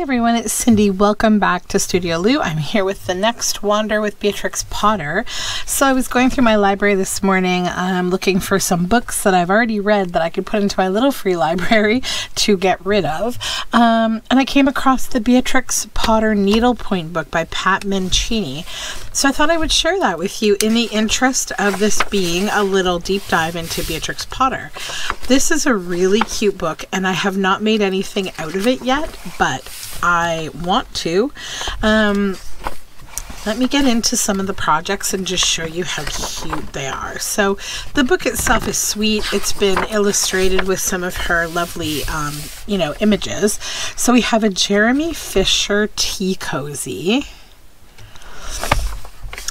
everyone, it's Cindy. Welcome back to Studioloo. I'm here with the next wander with Beatrix Potter. So I was going through my library this morning looking for some books that I've already read that I could put into my little free library to get rid of. And I came across the Beatrix Potter needlepoint book by Pat Mancini. So I thought I would share that with you in the interest of this being a little deep dive into Beatrix Potter. This is a really cute book and I have not made anything out of it yet, but I want to. Let me get into some of the projects and just show you how cute they are. So the book itself is sweet. It's been illustrated with some of her lovely, images. So we have a Jeremy Fisher tea cozy.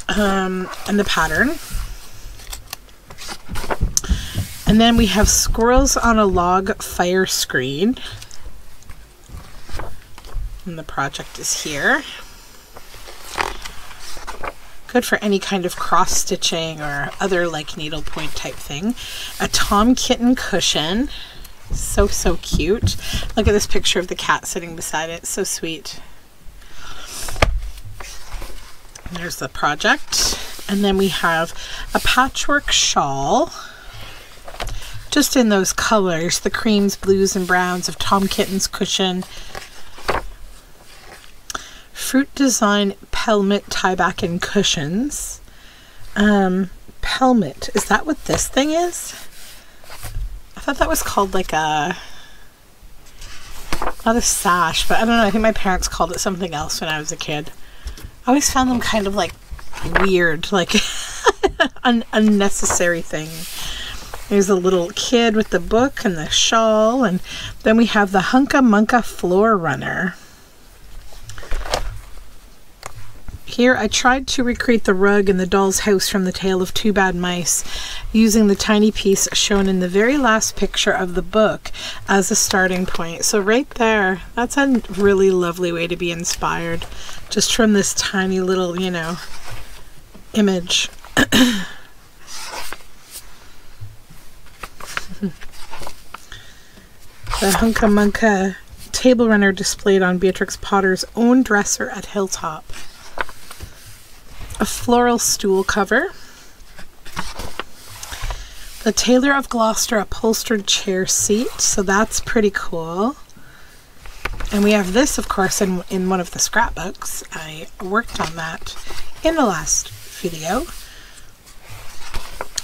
And the pattern. And then we have squirrels on a log fire screen. And the project is here. Good for any kind of cross stitching or other like needlepoint type thing. A Tom Kitten cushion. So cute. Look at this picture of the cat sitting beside it. So sweet. And there's the project. And then we have a patchwork shawl. Just in those colors, the creams, blues, and browns of Tom Kitten's cushion. Fruit design pelmet tieback and cushions. Pelmet, is that what this thing is? I thought that was called like a, not a sash, but I don't know, I think my parents called it something else when I was a kid. I always found them kind of like weird, like an unnecessary thing. There's a little kid with the book and the shawl, and then we have the Hunka Munka floor runner. Here I tried to recreate the rug in the doll's house from The Tale of Two Bad Mice using the tiny piece shown in the very last picture of the book as a starting point. So right there, that's a really lovely way to be inspired just from this tiny little, image. The Hunka Munka table runner displayed on Beatrix Potter's own dresser at Hilltop. A floral stool cover. The Tailor of Gloucester upholstered chair seat. So that's pretty cool. And we have this, of course, in one of the scrapbooks. I worked on that in the last video.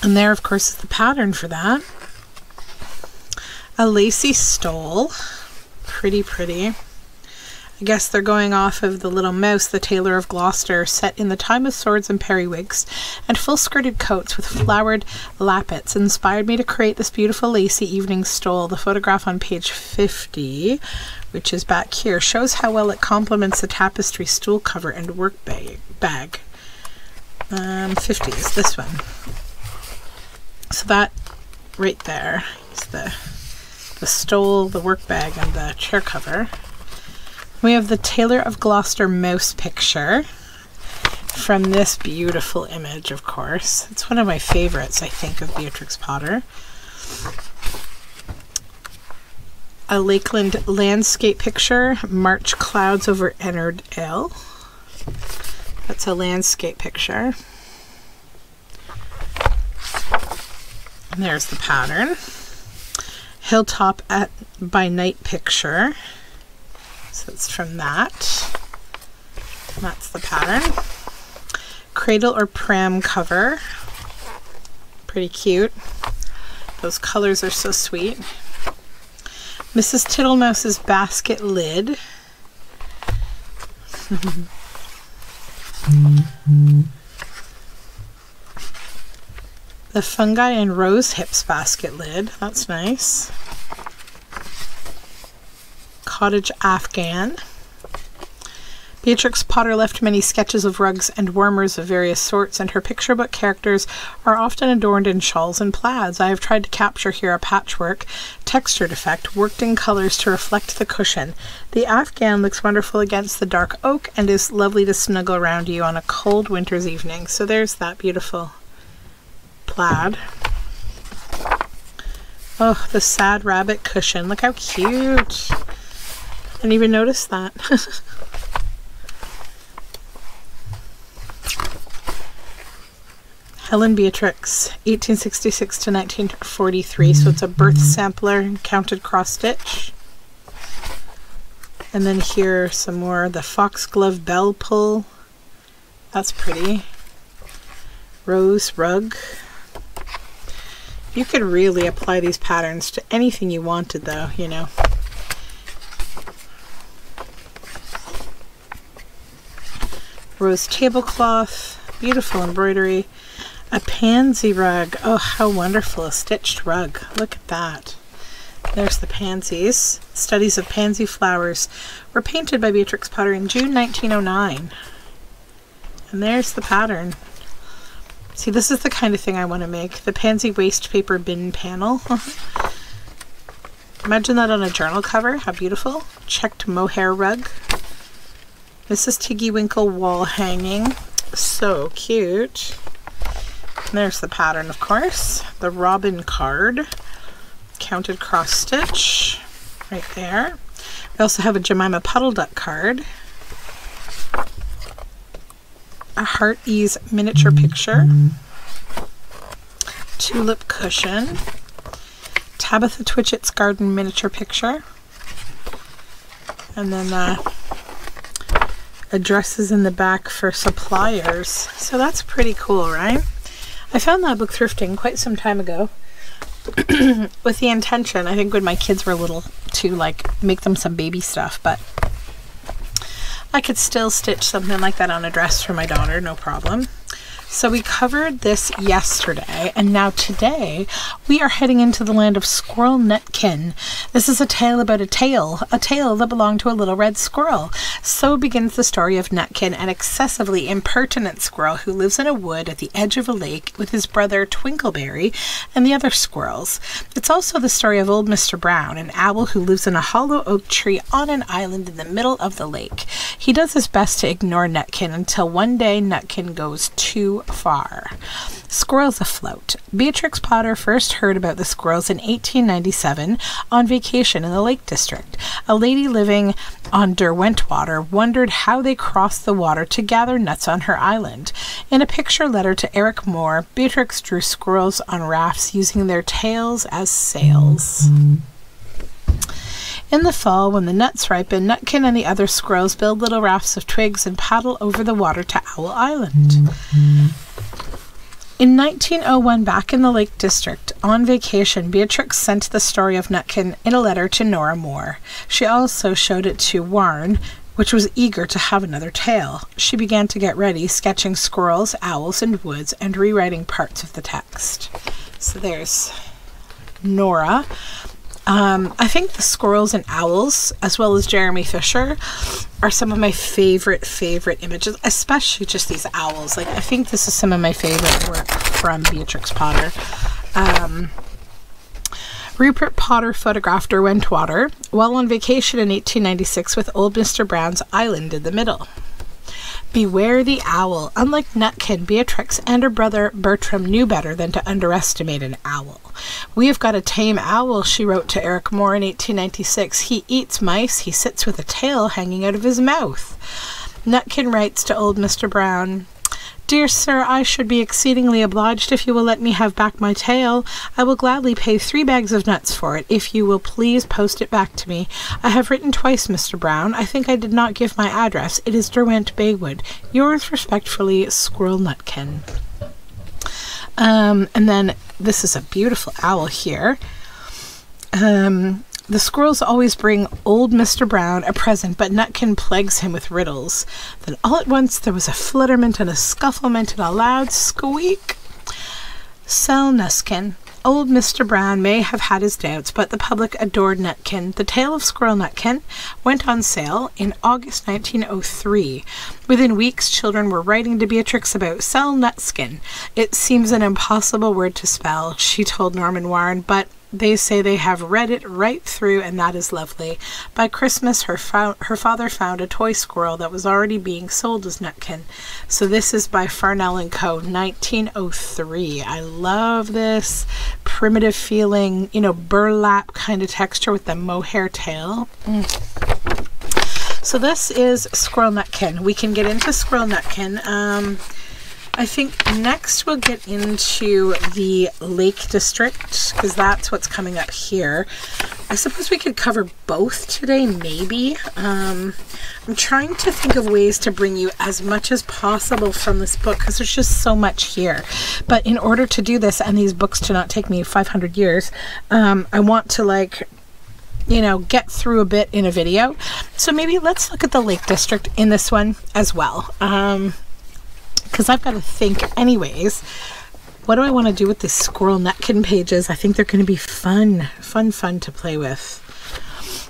And there, of course, is the pattern for that. A lacy stole. Pretty. I guess they're going off of the little mouse, the Tailor of Gloucester, set in the time of swords and periwigs, and full-skirted coats with flowered lappets inspired me to create this beautiful lacy evening stole. The photograph on page 50, which is back here, shows how well it complements the tapestry stool cover and work bag. 50 is this one. So that right there is the stole, the work bag, and the chair cover. We have the Tailor of Gloucester mouse picture from this beautiful image, of course. It's one of my favorites, I think, of Beatrix Potter. A Lakeland landscape picture, March clouds over Ennard Ale. That's a landscape picture. And there's the pattern. Hilltop by night picture. So it's from that. That's the pattern. Cradle or pram cover. Pretty cute. Those colors are so sweet. Mrs. Tittlemouse's basket lid. The fungi and rose hips basket lid. That's nice. Cottage Afghan. Beatrix Potter left many sketches of rugs and warmers of various sorts, and her picture book characters are often adorned in shawls and plaids. I have tried to capture here a patchwork textured effect worked in colors to reflect the cushion. The Afghan looks wonderful against the dark oak and is lovely to snuggle around you on a cold winter's evening. So there's that beautiful plaid. Oh, the sad rabbit cushion. Look how cute. Didn't even notice that. Helen Beatrix, 1866 to 1943. So it's a birth sampler, counted cross stitch. And then here some more, the foxglove bell pull. That's pretty. Rose rug. You could really apply these patterns to anything you wanted though, you know. Rose tablecloth, beautiful embroidery. A pansy rug. Oh, how wonderful. A stitched rug. Look at that. There's the pansies. Studies of pansy flowers were painted by Beatrix Potter in June 1909. And there's the pattern. See, this is the kind of thing I want to make. The pansy waste paper bin panel. Imagine that on a journal cover. How beautiful. Checked mohair rug. Mrs. Tiggy Winkle wall hanging. So cute. And there's the pattern, of course. The robin card. Counted cross stitch. Right there. We also have a Jemima Puddle Duck card. A Heart Ease miniature picture. Tulip cushion. Tabitha Twitchett's garden miniature picture. And then addresses in the back for suppliers. So that's pretty cool, right? I found that book thrifting quite some time ago with the intention, I think when my kids were little, to like make them some baby stuff, but I could still stitch something like that on a dress for my daughter, no problem. So we covered this yesterday, and now today we are heading into the land of Squirrel Nutkin. This is a tale about a tale that belonged to a little red squirrel. So begins the story of Nutkin, an excessively impertinent squirrel who lives in a wood at the edge of a lake with his brother Twinkleberry and the other squirrels. It's also the story of old Mr. Brown, an owl who lives in a hollow oak tree on an island in the middle of the lake. He does his best to ignore Nutkin until one day Nutkin goes too far. Squirrels afloat. Beatrix Potter first heard about the squirrels in 1897 on vacation in the Lake District. A lady living on Derwentwater wondered how they crossed the water to gather nuts on her island. In a picture letter to Eric Moore, Beatrix drew squirrels on rafts using their tails as sails. In the fall, when the nuts ripen, Nutkin and the other squirrels build little rafts of twigs and paddle over the water to Owl Island. In 1901, back in the Lake District, on vacation, Beatrix sent the story of Nutkin in a letter to Nora Moore. She also showed it to Warren, which was eager to have another tale. She began to get ready, sketching squirrels, owls, and woods, and rewriting parts of the text. So there's Nora. I think the squirrels and owls, as well as Jeremy Fisher, are some of my favorite images, especially just these owls. Like, I think this is some of my favorite work from Beatrix Potter. Rupert Potter photographed Derwentwater while on vacation in 1896 with old Mr. Brown's island in the middle. Beware the owl. Unlike Nutkin, Beatrix and her brother Bertram knew better than to underestimate an owl. We have got a tame owl, she wrote to Eric Moore in 1896. He eats mice. He sits with a tail hanging out of his mouth. Nutkin writes to old Mr. Brown, Dear sir, I should be exceedingly obliged if you will let me have back my tail. I will gladly pay 3 bags of nuts for it, if you will please post it back to me. I have written twice, Mr. Brown. I think I did not give my address. It is Derwent Baywood. Yours respectfully, Squirrel Nutkin. And then this is a beautiful owl here. The squirrels always bring old Mr. Brown a present, but Nutkin plagues him with riddles. Then all at once there was a flutterment and a scufflement and a loud squeak. Sell Nutkin. Old Mr. Brown may have had his doubts, but the public adored Nutkin. The Tale of Squirrel Nutkin went on sale in August 1903. Within weeks, children were writing to Beatrix about Sell Nutkin. It seems an impossible word to spell, she told Norman Warren, but they say they have read it right through, and that is lovely. By Christmas, her father found a toy squirrel that was already being sold as Nutkin. So this is by Farnell & Co., 1903. I love this primitive feeling, you know, burlap kind of texture with the mohair tail. So this is Squirrel Nutkin. We can get into Squirrel Nutkin. I think next we'll get into the Lake District, because that's what's coming up here. I suppose we could cover both today, maybe. I'm trying to think of ways to bring you as much as possible from this book, because there's just so much here. But in order to do this, and these books to not take me 500 years, I want to, like, you know, get through a bit in a video. So maybe let's look at the Lake District in this one as well. Because I've got to think anyways, what do I want to do with these Squirrel Nutkin pages? I think they're going to be fun to play with.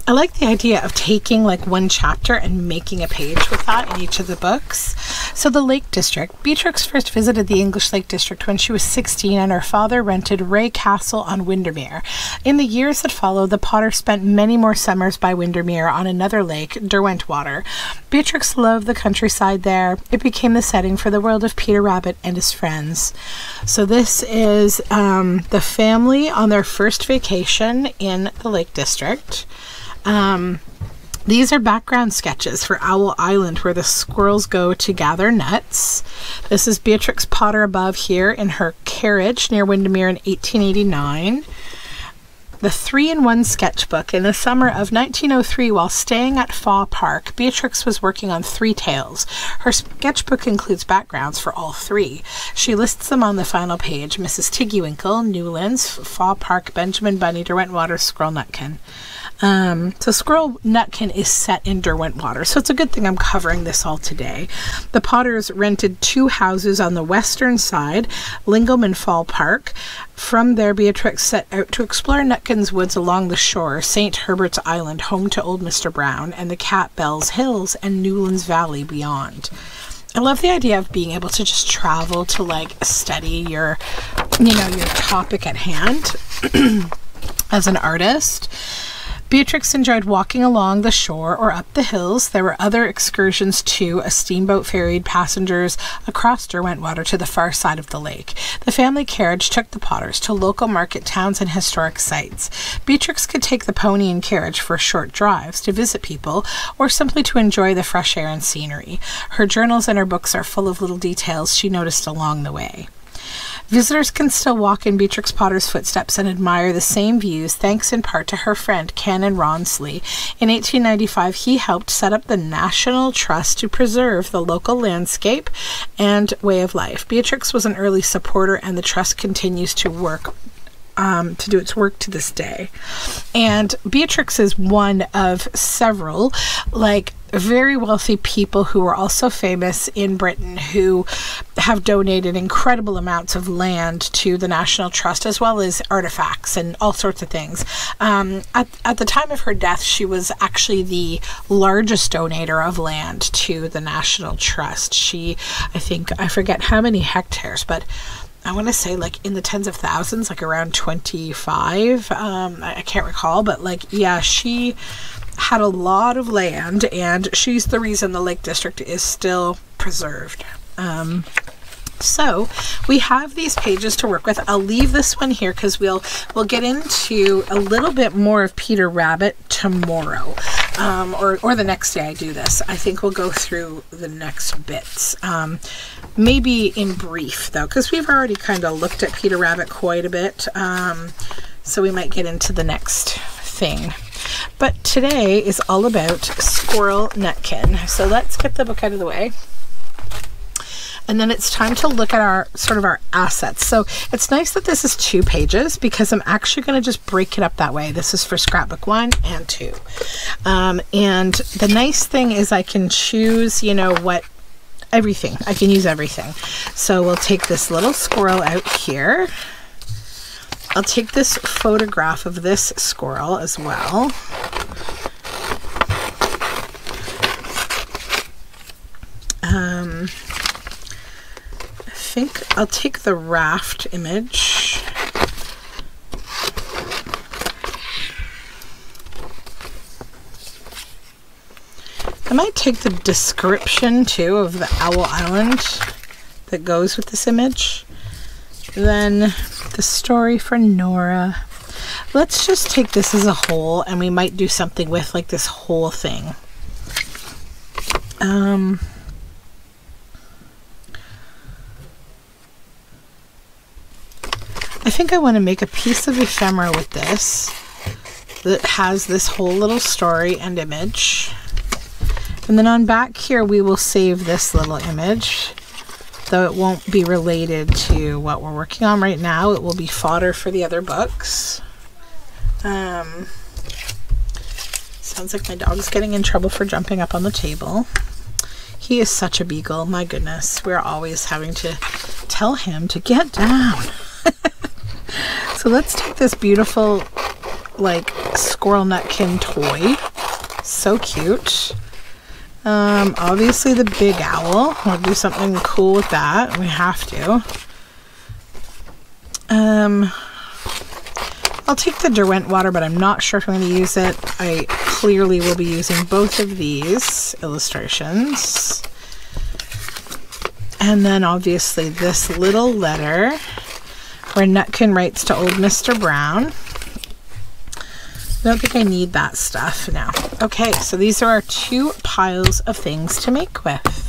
I like the idea of taking like one chapter and making a page with that in each of the books. So the Lake District. Beatrix first visited the English Lake District when she was 16, and her father rented Ray Castle on Windermere. In the years that followed, the Potters spent many more summers by Windermere on another lake, Derwentwater. Beatrix loved the countryside there. It became the setting for the world of Peter Rabbit and his friends. So this is the family on their first vacation in the Lake District. These are background sketches for Owl Island, where the squirrels go to gather nuts. This is Beatrix Potter above here in her carriage near Windermere in 1889. The 3-in-1 sketchbook. In the summer of 1903, while staying at Faw Park, Beatrix was working on 3 tales. Her sketchbook includes backgrounds for all 3. She lists them on the final page: Mrs. Tiggywinkle, Newlands, Faw Park, Benjamin Bunny, Derwentwater, Squirrel Nutkin. So Squirrel Nutkin is set in Derwentwater, so it's a good thing I'm covering this all today. The Potters rented 2 houses on the western side, Lingham and Fall Park. From there, Beatrix set out to explore Nutkin's woods along the shore, St. Herbert's Island, home to old Mr. Brown, and the Cat Bells Hills and Newlands Valley beyond. I love the idea of being able to just travel to, like, study your, you know, your topic at hand as an artist. Beatrix enjoyed walking along the shore or up the hills. There were other excursions too. A steamboat ferried passengers across Derwentwater to the far side of the lake. The family carriage took the Potters to local market towns and historic sites. Beatrix could take the pony and carriage for short drives to visit people, or simply to enjoy the fresh air and scenery. Her journals and her books are full of little details she noticed along the way. Visitors can still walk in Beatrix Potter's footsteps and admire the same views, thanks in part to her friend Canon Rawnsley. In 1895, he helped set up the National Trust to preserve the local landscape and way of life. Beatrix was an early supporter, and the trust continues to work to do its work to this day. And Beatrix is one of several, like, very wealthy people who are also famous in Britain, who have donated incredible amounts of land to the National Trust, as well as artifacts and all sorts of things. At the time of her death, she was actually the largest donator of land to the National Trust. She, I forget how many hectares, but I want to say like in the tens of thousands, like around 25. I can't recall, but like, yeah, she had a lot of land, and she's the reason the Lake District is still preserved. So we have these pages to work with. I'll leave this one here because we'll get into a little bit more of Peter Rabbit tomorrow, or the next day I do this. I think we'll go through the next bits, maybe in brief though, because we've already kind of looked at Peter Rabbit quite a bit, so we might get into the next thing. But today is all about Squirrel Nutkin. So let's get the book out of the way. And then it's time to look at our sort of our assets. So it's nice that this is 2 pages, because I'm actually going to just break it up that way. This is for scrapbook 1 and 2. And the nice thing is I can choose, you know, everything. I can use everything. So we'll take this little squirrel out here. I'll take this photograph of this squirrel as well. I think I'll take the raft image. I might take the description too of the Owl Island that goes with this image. Then the story for Nora. Let's just take this as a whole, and we might do something with like this whole thing. I think I want to make a piece of ephemera with this that has this whole little story and image. And then on back here we will save this little image, though it won't be related to what we're working on right now. It will be fodder for the other books. Sounds like my dog's getting in trouble for jumping up on the table. He is such a beagle, my goodness. We're always having to tell him to get down. So let's take this beautiful, like, squirrel nutkin toy. So cute. Obviously the big owl. We'll do something cool with that. We have to. I'll take the Derwent water, but I'm not sure if I'm going to use it. I clearly will be using both of these illustrations. And then obviously this little letter where Nutkin writes to old Mr. Brown. I don't think I need that stuff now. Okay, so these are our 2 piles of things to make with.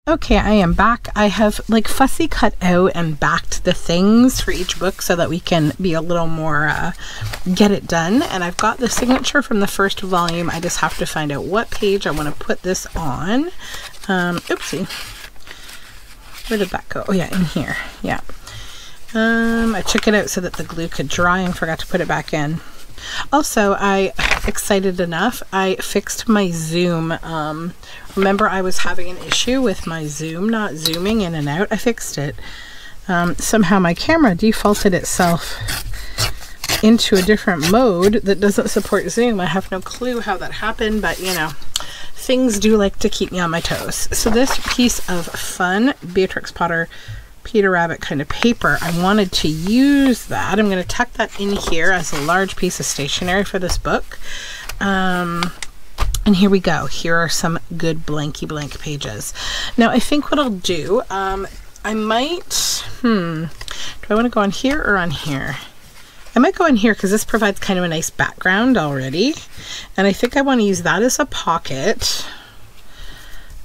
Okay, I am back. I have like fussy cut out and backed the things for each book so that we can be a little more get it done. And I've got the signature from the first volume. I just have to find out what page I want to put this on. Oopsie. Where did that go? Oh yeah, in here. Yeah. I took it out so that the glue could dry and forgot to put it back in. Also, excited enough, I fixed my zoom. Remember I was having an issue with my zoom not zooming in and out. I fixed it. Somehow my camera defaulted itself into a different mode that doesn't support zoom. I have no clue how that happened, but you know, things do like to keep me on my toes. So this piece of fun Beatrix Potter Peter Rabbit kind of paper, I wanted to use that. I'm going to tuck that in here as a large piece of stationery for this book. And here we go. Here are some good blanky blank pages. Now I think what I'll do, I might, do I want to go on here or on here? I might go in here because this provides kind of a nice background already. And I think I want to use that as a pocket.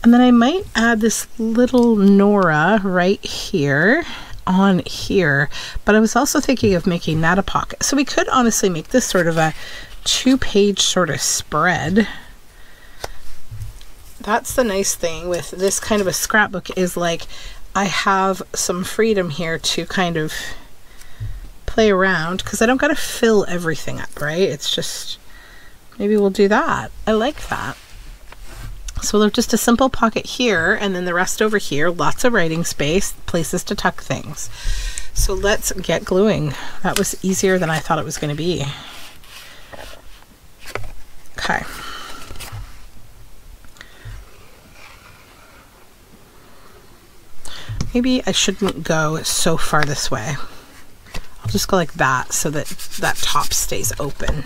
And then I might add this little Nora right here on here. But I was also thinking of making that a pocket. So we could honestly make this sort of a 2-page sort of spread. That's the nice thing with this kind of a scrapbook, is like I have some freedom here to kind of play around because I don't got to fill everything up, right? It's just, maybe we'll do that. I like that. So we'll have just a simple pocket here and then the rest over here, lots of writing space, places to tuck things. So let's get gluing. That was easier than I thought it was going to be. Okay. Maybe I shouldn't go so far this way. I'll just go like that so that that top stays open.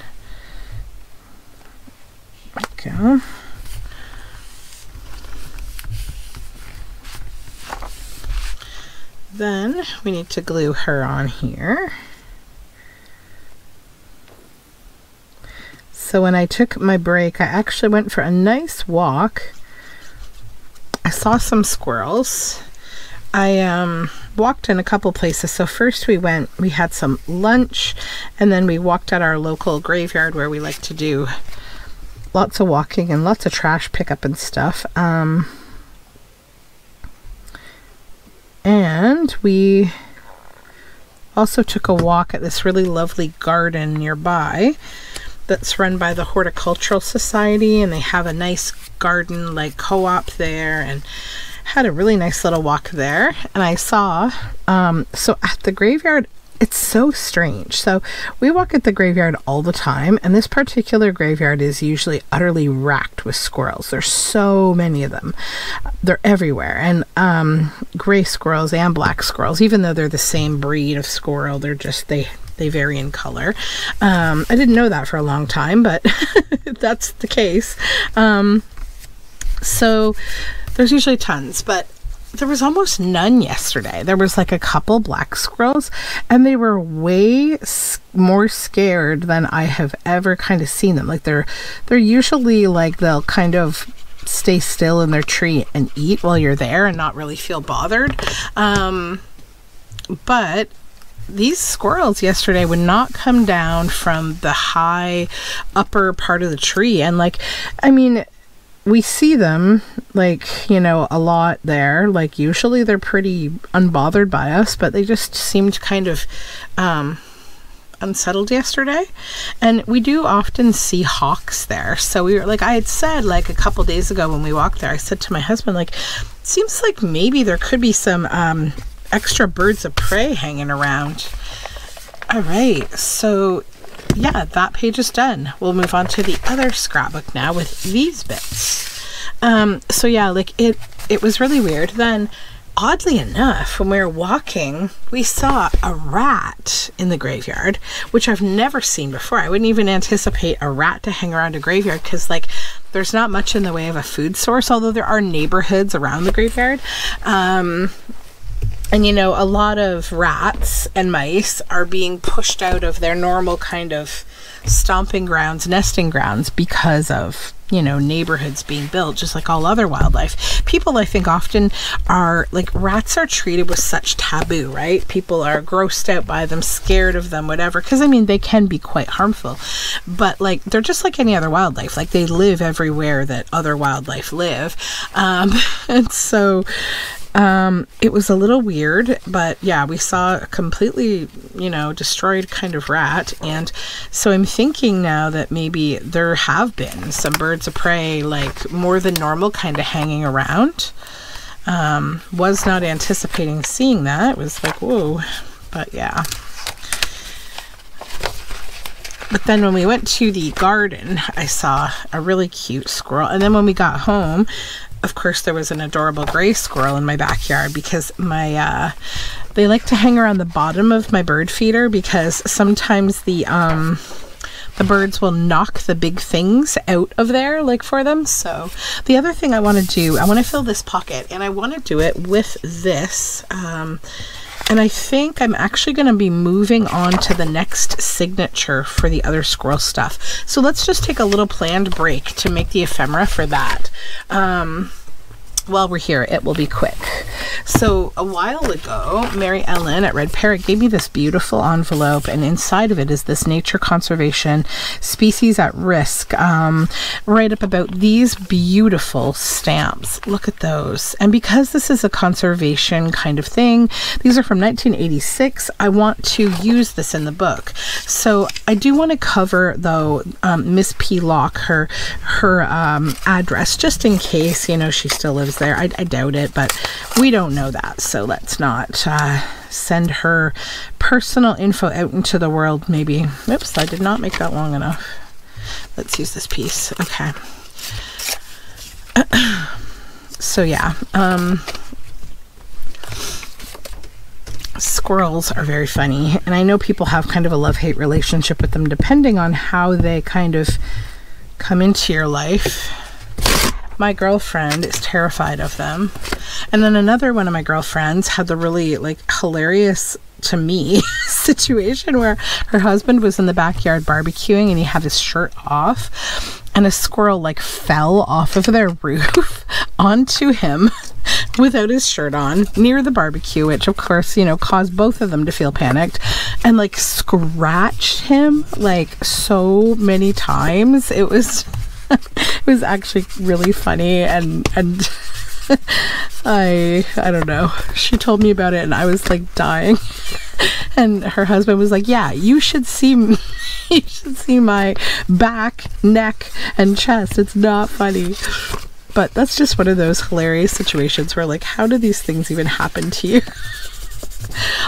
There we go. Then we need to glue her on here. So when I took my break, I actually went for a nice walk. I saw some squirrels. I walked in a couple places. So first we had some lunch, and then we walked at our local graveyard where we like to do lots of walking and lots of trash pickup and stuff. And we also took a walk at this really lovely garden nearby that's run by the Horticultural Society, and they have a nice garden like co-op there, and had a really nice little walk there. And I saw so at the graveyard, it's so strange. So we walk at the graveyard all the time, and this particular graveyard is usually utterly racked with squirrels. There's so many of them. They're everywhere. And gray squirrels and black squirrels, even though they're the same breed of squirrel, they're just, they vary in color. I didn't know that for a long time, but that's the case. So there's usually tons, but there was almost none yesterday. There was like a couple black squirrels, and they were way more scared than I have ever kind of seen them. Like they're usually like, they'll kind of stay still in their tree and eat while you're there and not really feel bothered. But these squirrels yesterday would not come down from the high upper part of the tree. And like, I mean, we see them like, you know, a lot there. Like usually they're pretty unbothered by us, but they just seemed kind of unsettled yesterday. And we do often see hawks there. So we were like, I had said like a couple days ago when we walked there, I said to my husband, like, seems like maybe there could be some extra birds of prey hanging around. All right, so yeah, that page is done. We'll move on to the other scrapbook now with these bits. So yeah, like it was really weird. Then oddly enough, when we were walking, we saw a rat in the graveyard, which I've never seen before. I wouldn't even anticipate a rat to hang around a graveyard because like there's not much in the way of a food source, although there are neighborhoods around the graveyard. And you know, a lot of rats and mice are being pushed out of their normal kind of stomping grounds, nesting grounds, because of, you know, neighborhoods being built, just like all other wildlife. People, I think, often are like, rats are treated with such taboo, right? People are grossed out by them, scared of them, whatever, because I mean, they can be quite harmful, but like, they're just like any other wildlife. Like, they live everywhere that other wildlife live. And so it was a little weird, but yeah, we saw a completely, you know, destroyed kind of rat. And so I'm thinking now that maybe there have been some birds of prey, like more than normal, kind of hanging around. Was not anticipating seeing that. It was like, whoa, but yeah. But then when we went to the garden, I saw a really cute squirrel. And then when we got home, of course, there was an adorable gray squirrel in my backyard because my they like to hang around the bottom of my bird feeder because sometimes the birds will knock the big things out of there, like for them. So the other thing I want to do, I want to fill this pocket, and I want to do it with this. And I think I'm actually going to be moving on to the next signature for the other squirrel stuff. So let's just take a little planned break to make the ephemera for that. While we're here, it will be quick. So a while ago, Mary Ellen at Red Parrot gave me this beautiful envelope, and inside of it is this nature conservation species at risk write up about these beautiful stamps. Look at those. And because this is a conservation kind of thing, these are from 1986, I want to use this in the book. So I do want to cover, though, Miss P. Locke, her address, just in case, you know, she still lives there. I doubt it, but we don't know that, so let's not send her personal info out into the world. Maybe, oops, I did not make that long enough. Let's use this piece. Okay. So yeah, squirrels are very funny, and I know people have kind of a love-hate relationship with them depending on how they kind of come into your life. My girlfriend is terrified of them. And then another one of my girlfriends had the really like hilarious to me situation where her husband was in the backyard barbecuing and he had his shirt off and a squirrel like fell off of their roof onto him without his shirt on near the barbecue, which of course, you know, caused both of them to feel panicked, and like scratched him like so many times. It was it was actually really funny, and I don't know. She told me about it and I was like dying. And her husband was like, "Yeah, you should see my back, neck, and chest. It's not funny." But that's just one of those hilarious situations where like, how do these things even happen to you?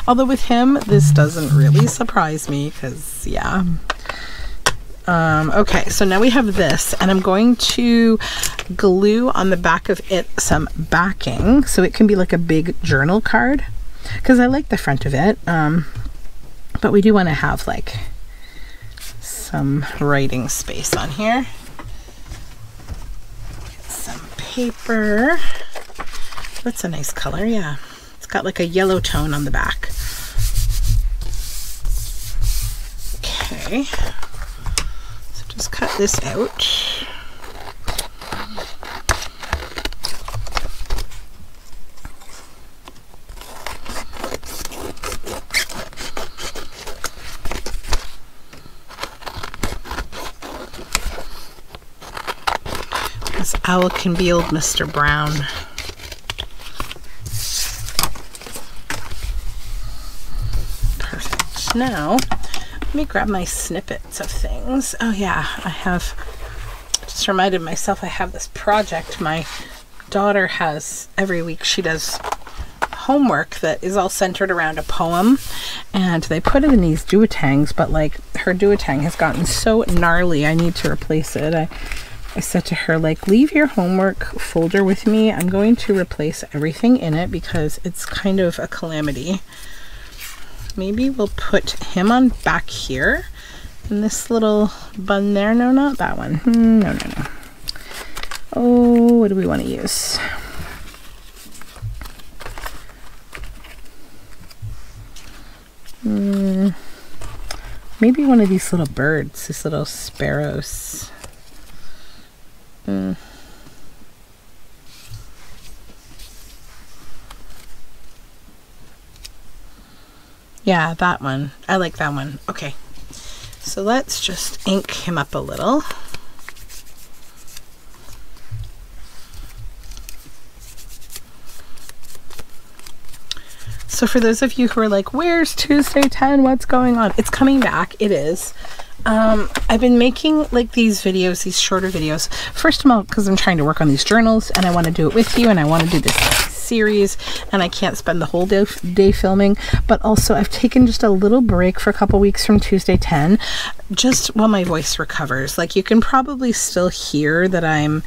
Although with him, this doesn't really surprise me because, yeah. Okay, so now we have this, and I'm going to glue on the back of it some backing so it can be like a big journal card, because I like the front of it, but we do want to have like some writing space on here. Get some paper. That's a nice color. Yeah, it's got like a yellow tone on the back. Okay. Just cut this out. This owl can be old Mr. Brown. Perfect. Now, let me grab my snippets of things. Oh yeah, I have, just reminded myself I have this project my daughter has every week. She does homework that is all centered around a poem, and they put it in these duotangs, but like her duotang has gotten so gnarly I need to replace it. I said to her, like, leave your homework folder with me. I'm going to replace everything in it because it's kind of a calamity. Maybe we'll put him on back here in this little bun there. No, not that one. No. Oh, what do we want to use? Maybe one of these little birds, these little sparrows. Yeah, that one. I like that one. Okay, so let's just ink him up a little. So for those of you who are like, where's Tuesday 10? What's going on? It's coming back. It is. I've been making like these videos, these shorter videos. First of all, because I'm trying to work on these journals and I want to do it with you, and I want to do this series and I can't spend the whole day filming, but also I've taken just a little break for a couple weeks from Tuesday 10, just while my voice recovers. Like, you can probably still hear that I'm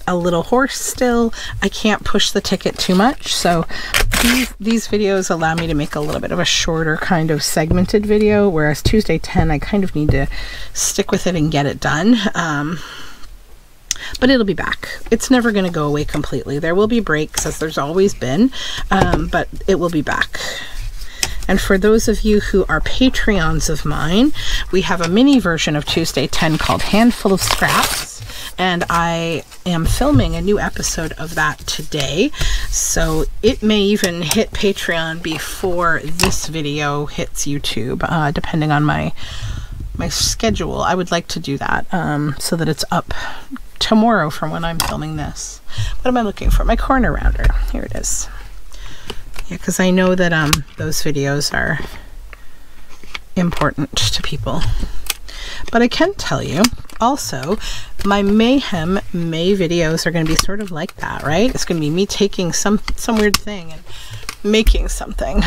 a little hoarse still. I can't push the ticket too much, so these videos allow me to make a little bit of a shorter kind of segmented video, whereas Tuesday 10 I kind of need to stick with it and get it done. But it'll be back. It's never going to go away completely. There will be breaks, as there's always been, but it will be back. And for those of you who are Patreons of mine, we have a mini version of Tuesday 10 called Handful of Scraps. And I am filming a new episode of that today, so it may even hit Patreon before this video hits YouTube, depending on my schedule. I would like to do that so that it's up tomorrow from when I'm filming this. What am I looking for? My corner rounder. Here it is. Yeah, because I know that those videos are important to people. But I can tell you also, my Mayhem May videos are going to be sort of like that, right? It's going to be me taking some weird thing and making something.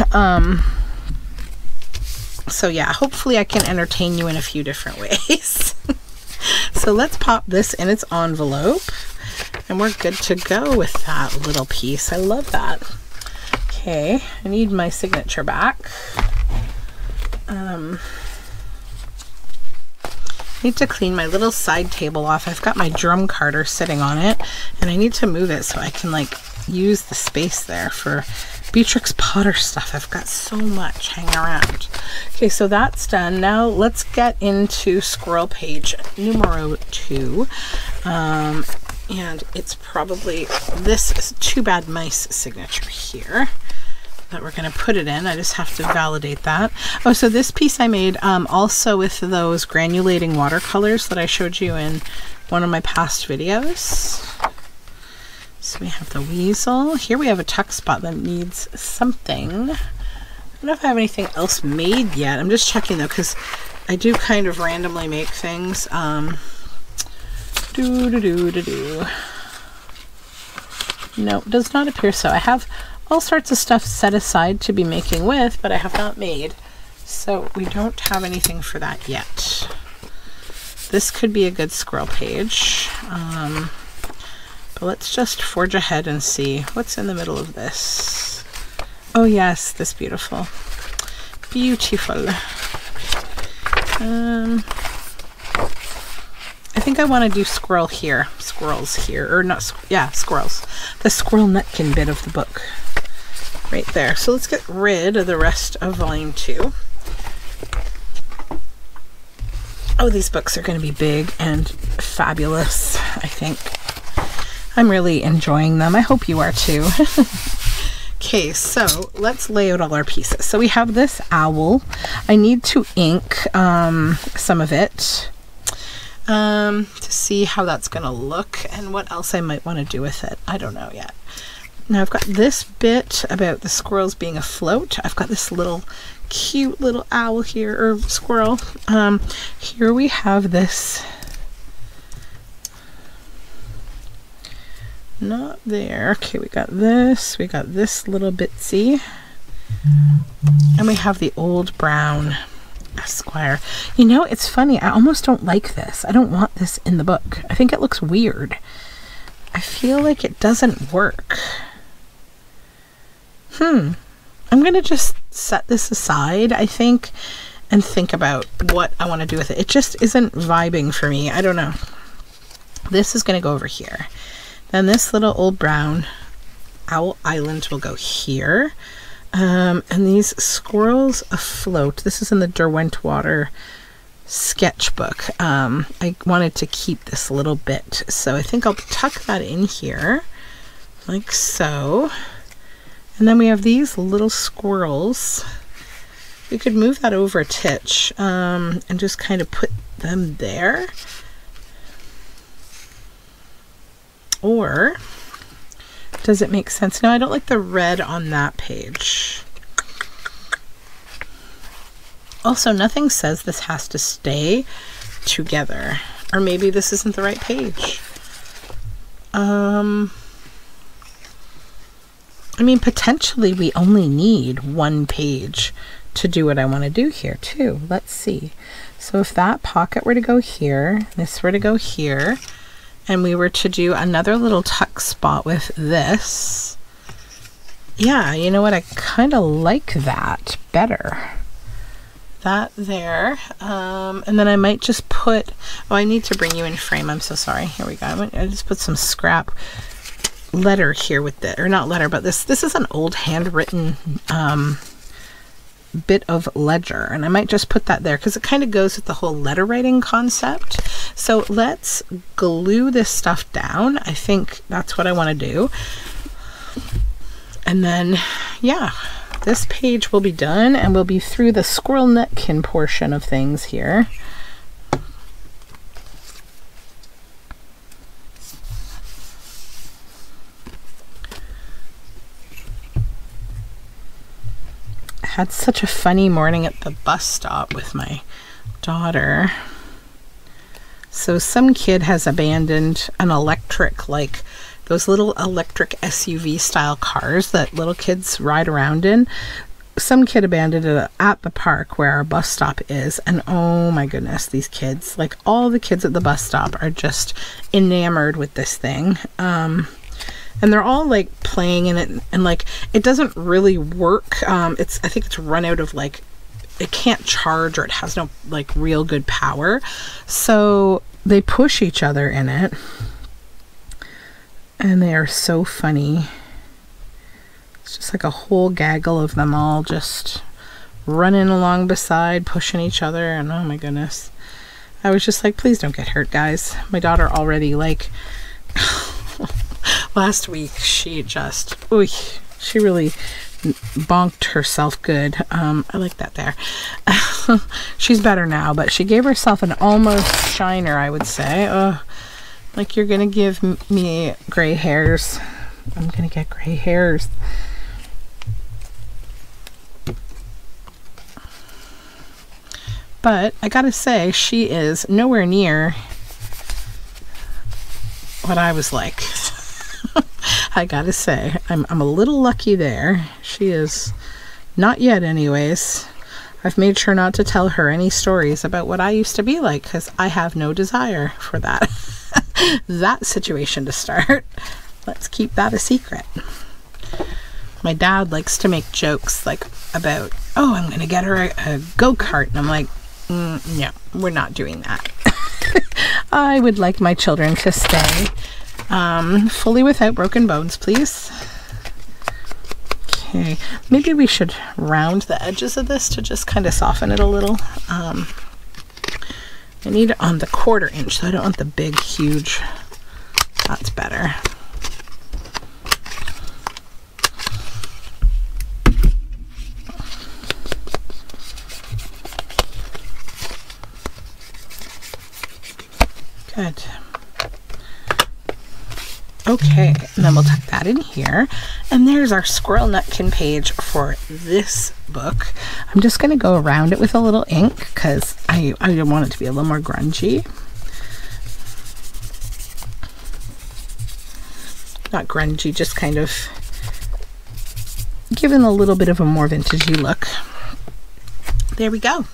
So yeah, hopefully I can entertain you in a few different ways. So let's pop this in its envelope and we're good to go with that little piece. I love that. Okay, I need my signature back. I need to clean my little side table off. I've got my drum carder sitting on it and I need to move it so I can like use the space there for Beatrix Potter stuff. I've got so much hanging around. Okay, so that's done. Now let's get into Squirrel page numero 2. And it's probably this Too Bad Mice signature here that we're going to put it in. I just have to validate that. Oh, so this piece I made also with those granulating watercolors that I showed you in one of my past videos. So we have the weasel. Here we have a tuck spot that needs something. I don't know if I have anything else made yet. I'm just checking though, because I do kind of randomly make things. No, it does not appear so. I have all sorts of stuff set aside to be making with, but I have not made. So we don't have anything for that yet. This could be a good squirrel page. But let's just forge ahead and see what's in the middle of this. Oh yes, this beautiful. Beautiful. I think I want to do squirrel here. Squirrels here. Or not, yeah, squirrels. The Squirrel Nutkin bit of the book. Right there. So let's get rid of the rest of volume 2. Oh, these books are going to be big and fabulous, I think. I'm really enjoying them. I hope you are too. Okay, so let's lay out all our pieces. So we have this owl. I need to ink some of it to see how that's going to look and what else I might want to do with it. I don't know yet. Now I've got this bit about the squirrels being afloat. I've got this little cute little owl here, or squirrel. Here we have this. Not there. Okay, we got this little bitsy, and we have the old brown Esquire. You know, it's funny, I almost don't like this. I don't want this in the book. I think it looks weird. I feel like it doesn't work. I'm gonna just set this aside, I think, and think about what I want to do with it. It just isn't vibing for me. I don't know. This is gonna go over here. Then this little old brown owl island will go here. And these squirrels afloat. This is in the Derwentwater sketchbook. I wanted to keep this little bit, so I think I'll tuck that in here, like so. And then we have these little squirrels. We could move that over a titch and just kind of put them there. Or does it make sense? No, I don't like the red on that page. Also, nothing says this has to stay together. Or maybe this isn't the right page. I mean, potentially we only need one page to do what I want to do here too. Let's see. So if that pocket were to go here, this were to go here, and we were to do another little tuck spot with this, yeah, you know what? I kind of like that better. That there. And then I might just put, oh, I need to bring you in frame. I'm so sorry. Here we go. I just put some scrap letter here with it, or not letter, but this is an old handwritten bit of ledger, and I might just put that there because it kind of goes with the whole letter writing concept. So let's glue this stuff down. I think that's what I want to do. And then, yeah, this page will be done, and we'll be through the Squirrel Nutkin portion of things here. Had such a funny morning at the bus stop with my daughter. So some kid has abandoned an electric, like those little electric SUV style cars that little kids ride around in. Some kid abandoned it at the park where our bus stop is, and oh my goodness, these kids, like all the kids at the bus stop are just enamored with this thing. And they're all like playing in it, and like it doesn't really work. I think it's run out of, like, it can't charge, or it has no like real good power. So they push each other in it, and they are so funny. It's just like a whole gaggle of them all just running along beside, pushing each other, and oh my goodness. I was just like, please don't get hurt, guys. My daughter already, like, last week she just, ooh, she really bonked herself good. I like that there. She's better now, but she gave herself an almost shiner, I would say. Like, you're gonna give me gray hairs. I'm gonna get gray hairs. But I gotta say, she is nowhere near what I was like. I gotta say, I'm a little lucky there. She is not yet, anyways. I've made sure not to tell her any stories about what I used to be like, because I have no desire for that that situation to start. Let's keep that a secret. My dad likes to make jokes like about, oh, I'm gonna get her a go-kart, and I'm like, no, we're not doing that. I would like my children to stay fully without broken bones, please. Okay, maybe we should round the edges of this to just kind of soften it a little. I need it on the 1/4 inch, so I don't want the big, huge. That's better. Good. Okay, and then we'll tuck that in here. And there's our Squirrel Nutkin page for this book. I'm just going to go around it with a little ink because I want it to be a little more grungy. Not grungy, just kind of given a little bit of a more vintagey look. There we go.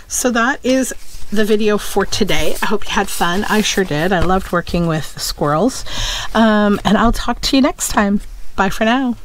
So that is the video for today. I hope you had fun. I sure did. I loved working with the squirrels. And I'll talk to you next time. Bye for now.